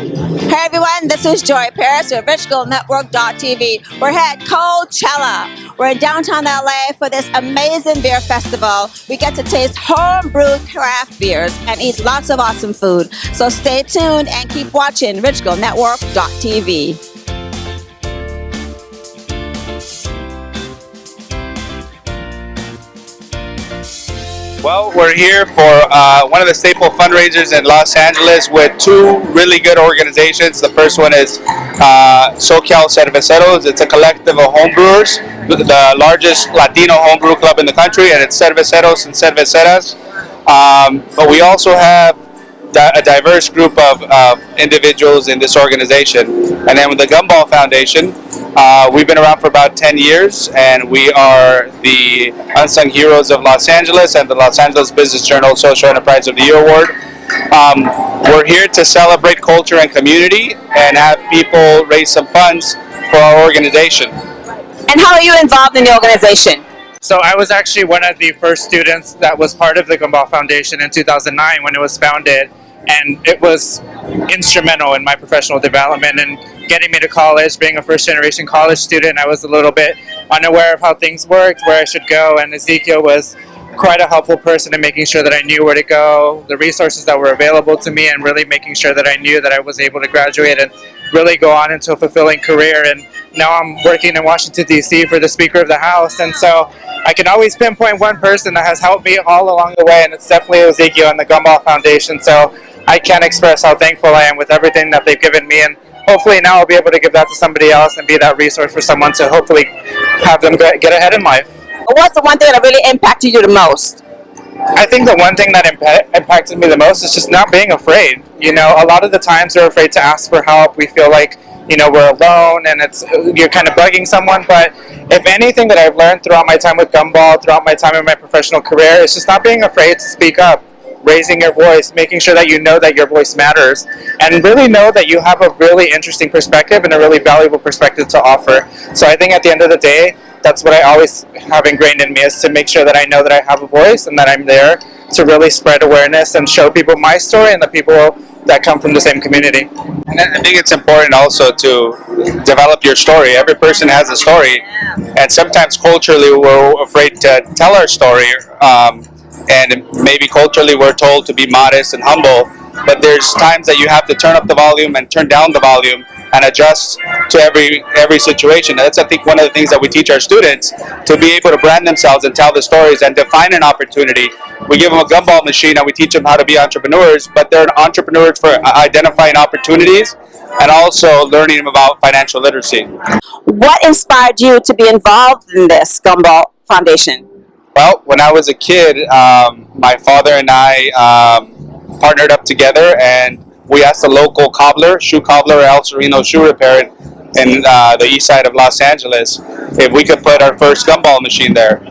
Hey everyone, this is Joy Paris with Network.tv. We're here at Coldxela. We're in downtown LA for this amazing beer festival. We get to taste home-brewed craft beers and eat lots of awesome food. So stay tuned and keep watching Network.tv. Well, we're here for one of the staple fundraisers in Los Angeles with two really good organizations. The first one is SoCal Cerverceros. It's a collective of homebrewers, the largest Latino homebrew club in the country, and it's Cerverceros and Cerveceras. But we also have a diverse group of individuals in this organization. And then with the Gumball Foundation, we've been around for about 10 years, and we are the unsung heroes of Los Angeles and the Los Angeles Business Journal Social Enterprise of the Year Award. We're here to celebrate culture and community and have people raise some funds for our organization. And how are you involved in the organization? So I was actually one of the first students that was part of the Gumball Foundation in 2009 when it was founded, and it was instrumental in my professional development and getting me to college. Being a first-generation college student, I was a little bit unaware of how things worked, where I should go, and Ezequiel was quite a helpful person in making sure that I knew where to go, the resources that were available to me, and really making sure that I knew that I was able to graduate and really go on into a fulfilling career. And now I'm working in Washington, D.C. for the Speaker of the House, and so I can always pinpoint one person that has helped me all along the way, and it's definitely Ezequiel and the Gumball Foundation. So I can't express how thankful I am with everything that they've given me, and hopefully now I'll be able to give that to somebody else and be that resource for someone to hopefully have them get ahead in life. What's the one thing that really impacted you the most? I think the one thing that impacted me the most is just not being afraid. You know, a lot of the times we're afraid to ask for help. We feel like, you know, we're alone and you're kind of bugging someone. But if anything that I've learned throughout my time with Gumball, throughout my time in my professional career, is just not being afraid to speak up, raising your voice, making sure that you know that your voice matters, and really know that you have a really interesting perspective and a really valuable perspective to offer. So I think at the end of the day, that's what I always have ingrained in me, is to make sure that I know that I have a voice and that I'm there to really spread awareness and show people my story and the people that come from the same community. And I think it's important also to develop your story. Every person has a story, and sometimes culturally we're afraid to tell our story, and maybe culturally we're told to be modest and humble, but there's times that you have to turn up the volume and turn down the volume and adjust to every situation. That's, I think, one of the things that we teach our students, to be able to brand themselves and tell the stories and define an opportunity. We give them a gumball machine and we teach them how to be entrepreneurs, but they're entrepreneurs for identifying opportunities and also learning about financial literacy. What inspired you to be involved in this Gumball Foundation? Well, when I was a kid, my father and I partnered up together, and we asked a local cobbler, shoe cobbler, El Sereno Shoe Repair in the east side of Los Angeles, if we could put our first gumball machine there.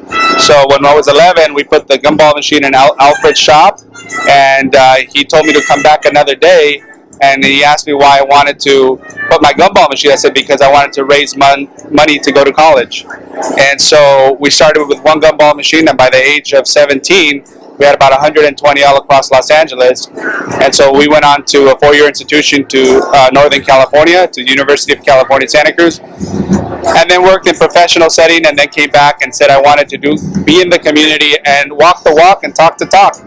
So when I was 11, we put the gumball machine in Alfred's shop, and he told me to come back another day, and he asked me why I wanted to put my gumball machine. I said, because I wanted to raise money to go to college. And so we started with one gumball machine, and by the age of 17, we had about 120 all across Los Angeles. And so we went on to a 4-year institution to Northern California, to the University of California, Santa Cruz, and then worked in professional setting, and then came back and said I wanted to be in the community and walk the walk and talk the talk.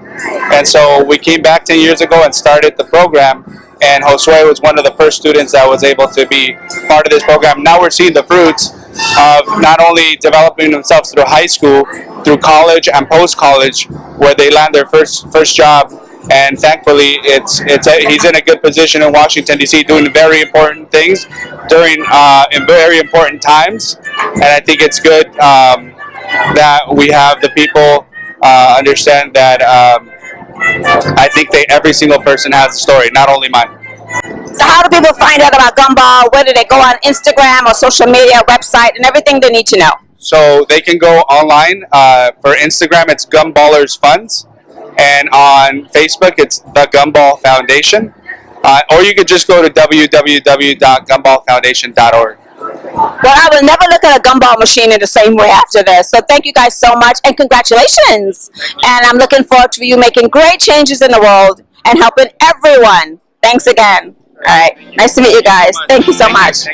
And so we came back 10 years ago and started the program, and Josue was one of the first students that was able to be part of this program. Now we're seeing the fruits of not only developing themselves through high school, through college and post-college, where they land their first job, and thankfully he's in a good position in Washington, D.C., doing very important things in very important times. And I think it's good that we have the people understand that I think every single person has a story, not only mine. So how do people find out about Gumball? Where do they go on Instagram or social media, website, and everything they need to know? So they can go online. For Instagram, it's Gumballers Funds. And on Facebook, it's the Gumball Foundation. Or you could just go to www.gumballfoundation.org. Well, I will never look at a gumball machine in the same way after this. So thank you guys so much, and congratulations. And I'm looking forward to you making great changes in the world and helping everyone. Thanks again. All right. Nice to meet you guys. Thank you so much.